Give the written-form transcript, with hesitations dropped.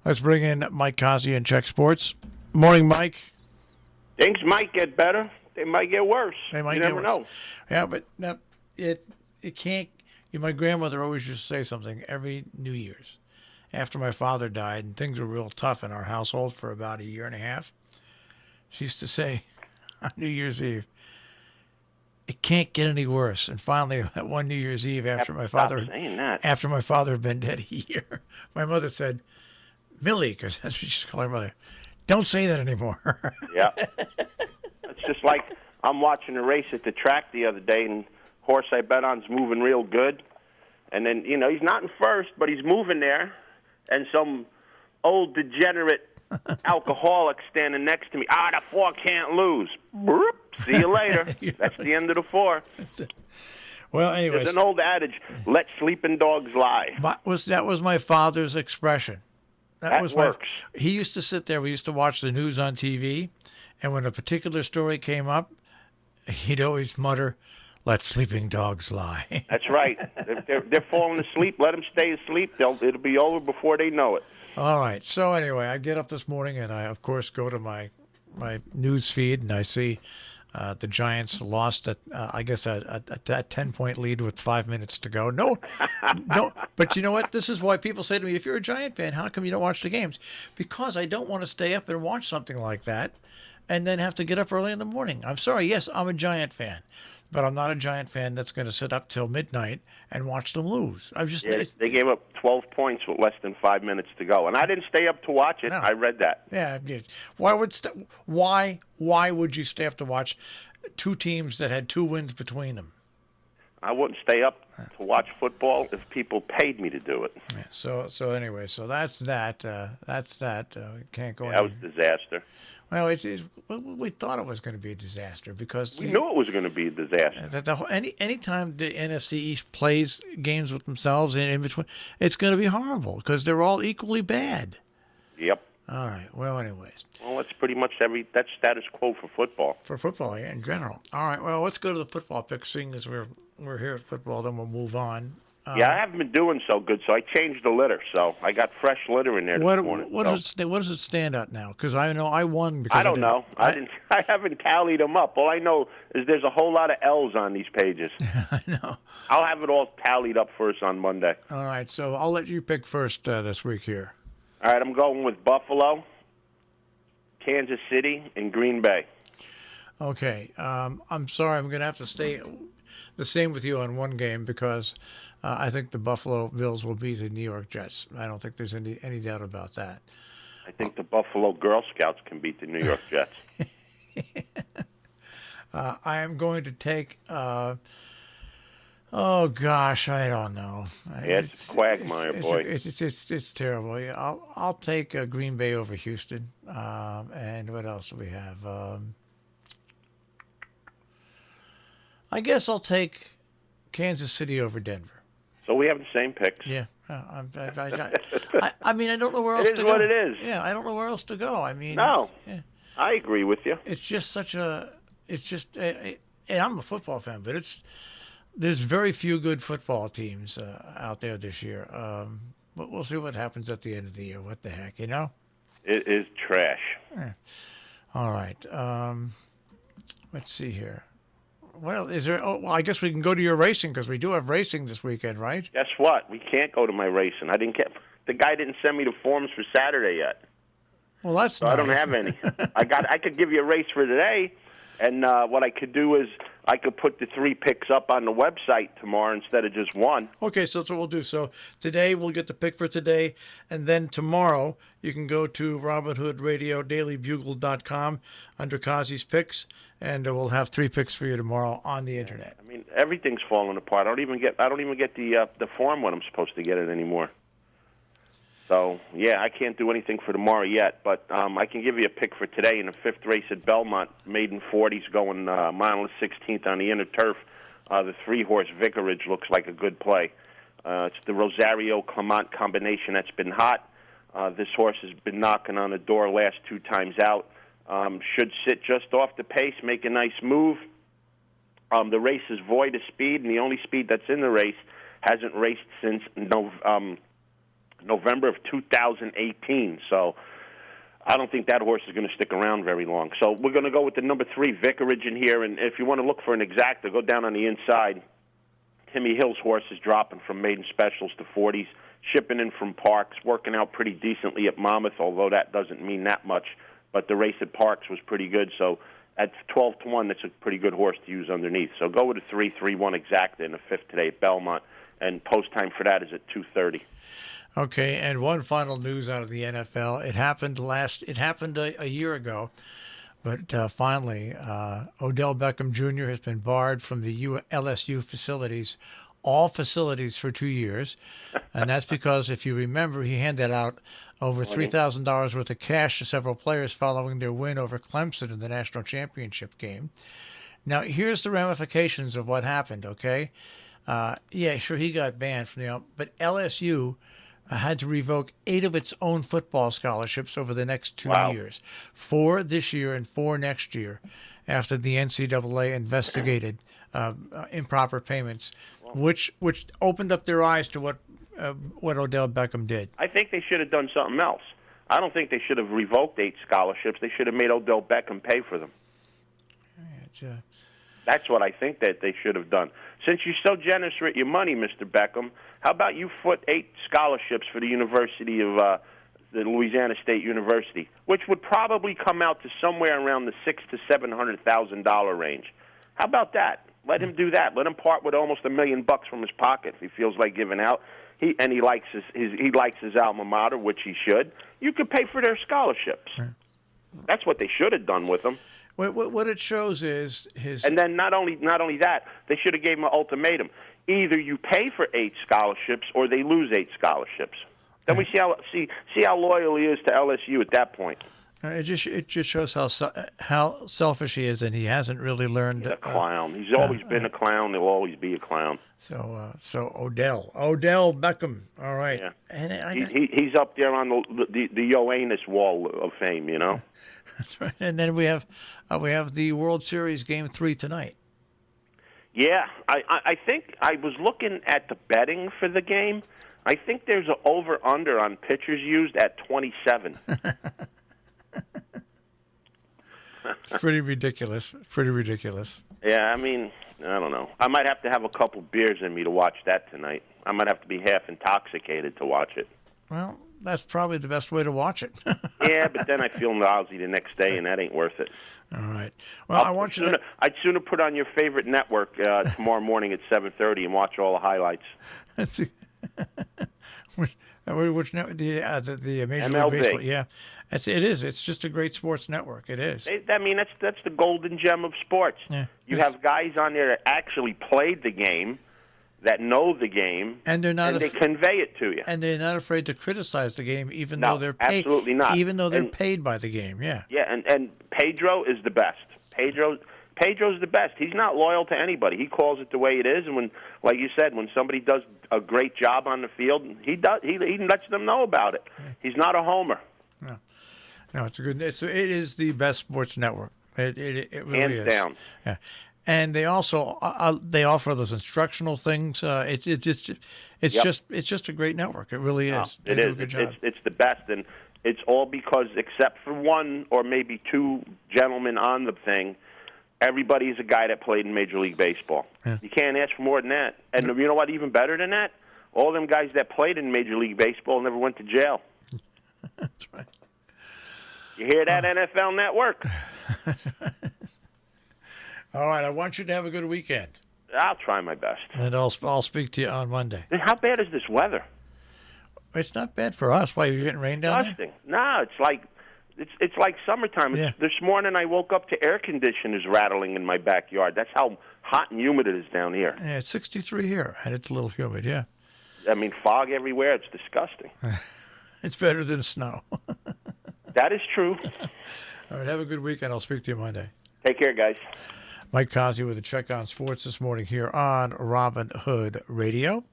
Let's bring in Mike Cozzi and Check Sports. Morning, Mike. Things might get better. They might get worse. They might you get never worse. know. Yeah, but no, it can't. My grandmother always used to say something every New Year's. After my father died and things were real tough in our household for about a year and a half, she used to say on New Year's Eve, it can't get any worse. And finally, one New Year's Eve after my father had been dead a year, my mother said, Millie, because that's what she used to call her mother, don't say that anymore. Yeah. It's just like I'm watching a race at the track the other day, and horse I bet on's moving real good. And then, he's not in first, but he's moving there. And some old degenerate alcoholic standing next to me. The 4 can't lose. Boop, see you later. That's the end of the 4. Well, anyways. There's an old adage, let sleeping dogs lie. That was my father's expression. That works. He used to sit there. We used to watch the news on TV. And when a particular story came up, he'd always mutter, let sleeping dogs lie. That's right. They're falling asleep. Let them stay asleep. It'll be over before they know it. All right. So anyway, I get up this morning and I, of course, go to my news feed and I see the Giants lost at, I guess, a 10-point lead with 5 minutes to go. No. But you know what? This is why people say to me, if you're a Giant fan, how come you don't watch the games? Because I don't want to stay up and watch something like that and then have to get up early in the morning. I'm sorry. Yes, I'm a Giant fan. But I'm not a Giant fan that's going to sit up till midnight and watch them lose. They gave up 12 points with less than 5 minutes to go, and I didn't stay up to watch it. No. I read that. Yeah. Why would you stay up to watch two teams that had 2 wins between them? I wouldn't stay up to watch football if people paid me to do it. Yeah, so anyway, so that's that. Can't go. That was a disaster. Well, we thought it was going to be a disaster because we knew it was going to be a disaster. Anytime the NFC East plays games with themselves and in between, it's going to be horrible because they're all equally bad. Yep. All right. Well, anyways. Well, that's pretty much that's status quo for football. For football, yeah, in general. All right. Well, let's go to the football pick. Seeing as we're here at football, then we'll move on. Yeah, I haven't been doing so good, so I changed the litter. So I got fresh litter in there this morning. What does it stand at now? Because I know I won. Because I don't know. I haven't tallied them up. All I know is there's a whole lot of L's on these pages. I know. I'll have it all tallied up for us on Monday. All right. So I'll let you pick first this week here. All right. I'm going with Buffalo, Kansas City, and Green Bay. Okay. I'm sorry. I'm going to have to stay the same with you on one game because I think the Buffalo Bills will beat the New York Jets. I don't think there's any doubt about that. I think the Buffalo Girl Scouts can beat the New York Jets. I am going to take. Oh gosh, I don't know. It's quagmire, boy. It's terrible. Yeah, I'll take Green Bay over Houston. And what else do we have? I guess I'll take Kansas City over Denver. So we have the same picks. Yeah. I mean, I don't know where else to go. It is what it is. Yeah, I don't know where else to go. I mean, no. Yeah. I agree with you. It's just and I'm a football fan, but there's very few good football teams out there this year. But we'll see what happens at the end of the year. What the heck, you know? It is trash. Yeah. All right. Let's see here. Well, is there? Oh, well, I guess we can go to your racing because we do have racing this weekend, right? Guess what? We can't go to my racing. The guy didn't send me the forms for Saturday yet. Well, that's so nice. I don't have any. I could give you a race for today, and what I could do is I could put the 3 picks up on the website tomorrow instead of just 1. Okay, so that's what we'll do. So today we'll get the pick for today, and then tomorrow you can go to RobinHoodRadioDailyBugle.com under Cozzi's picks, and we'll have 3 picks for you tomorrow on the internet. I mean, everything's falling apart. I don't even get the form when I'm supposed to get it anymore. So, yeah, I can't do anything for tomorrow yet, but I can give you a pick for today in the 5th race at Belmont, maiden 40s going mile 16th on the inner turf. The 3-horse Vicarage looks like a good play. It's the Rosario-Clement combination that's been hot. This horse has been knocking on the door last 2 times out. Should sit just off the pace, make a nice move. The race is void of speed, and the only speed that's in the race hasn't raced since November of 2018. So I don't think that horse is going to stick around very long. So we're going to go with the number 3, Vicarage, in here. And if you want to look for an exacta, go down on the inside. Timmy Hill's horse is dropping from maiden specials to 40s, shipping in from Parks, working out pretty decently at Monmouth, although that doesn't mean that much. But the race at Parks was pretty good. So at 12-1, that's a pretty good horse to use underneath. So go with a 3-3-1 exacta in the 5th today at Belmont. And post time for that is at 2:30. Okay, and one final news out of the NFL. It happened a year ago, but finally, Odell Beckham Jr. has been barred from the LSU facilities, all facilities, for 2 years. And that's because, if you remember, he handed out over $3,000 worth of cash to several players following their win over Clemson in the national championship game. Now, here's the ramifications of what happened, okay? Yeah, sure, he got banned from but LSU had to revoke 8 of its own football scholarships over the next 2 years, 4 this year and 4 next year, after the NCAA investigated improper payments, which opened up their eyes to what Odell Beckham did. I think they should have done something else. I don't think they should have revoked 8 scholarships. They should have made Odell Beckham pay for them. That's what I think that they should have done. Since you're so generous with your money, Mr. Beckham, how about you foot 8 scholarships for the University of the Louisiana State University, which would probably come out to somewhere around the $600,000 to $700,000 range. How about that? Let him do that. Let him part with almost $1 million from his pocket if he feels like giving out. He likes his alma mater, which he should. You could pay for their scholarships. That's what they should have done with them. What it shows is his. And then not only that, they should have gave him an ultimatum: either you pay for 8 scholarships, or they lose 8 scholarships. Then we see how loyal he is to LSU at that point. It just shows how selfish he is, and he hasn't really learned. He's a clown. He's always been a clown. He'll always be a clown. So Odell Beckham. All right. Yeah. And he's up there on the Ioannis wall of fame, you know. That's right. And then we have the World Series Game 3 tonight. Yeah, I think I was looking at the betting for the game. I think there's an over/under on pitchers used at 27. It's pretty ridiculous. Yeah, I mean, I don't know. I might have to have a couple beers in me to watch that tonight. I might have to be half intoxicated to watch it. Well, that's probably the best way to watch it. Yeah, but then I feel lousy the next day, and that ain't worth it. All right. Well, I'd sooner put on your favorite network tomorrow morning at 7:30 and watch all the highlights. Let's see. Which network? The Major MLB. League Baseball. Yeah, it is. It's just a great sports network. It is. I mean, that's the golden gem of sports. Yeah. You have guys on there that actually played the game, that know the game, and they convey it to you. And they're not afraid to criticize the game, even though they're paid. Absolutely not. Even though they're paid by the game. Yeah. Yeah, and Pedro is the best. Pedro's the best. He's not loyal to anybody. He calls it the way it is, and when, like you said, when somebody does a great job on the field, he lets them know about it. He's not a homer. No, it's a good. It is the best sports network. It really Hands is. down. Yeah, and they also they offer those instructional things. It's just a great network. It really is. They do a good job. It's the best, and it's all because, except for one or maybe 2 gentlemen on the thing, everybody is a guy that played in Major League Baseball. Yeah. You can't ask for more than that. And you know what? Even better than that, all them guys that played in Major League Baseball never went to jail. That's right. You hear that, NFL Network? All right. I want you to have a good weekend. I'll try my best. And I'll speak to you on Monday. How bad is this weather? It's not bad for us. Why, you're getting rain down Disgusting. No, it's like summertime. Yeah. This morning I woke up to air conditioners rattling in my backyard. That's how hot and humid it is down here. there? Yeah, it's 63 here, and it's a little humid. Yeah. I mean, fog everywhere. It's disgusting. It's better than snow. That is true. All right. Have a good weekend. I'll speak to you Monday. Take care, guys. Mike Cozzi with a check on sports this morning here on Robin Hood Radio.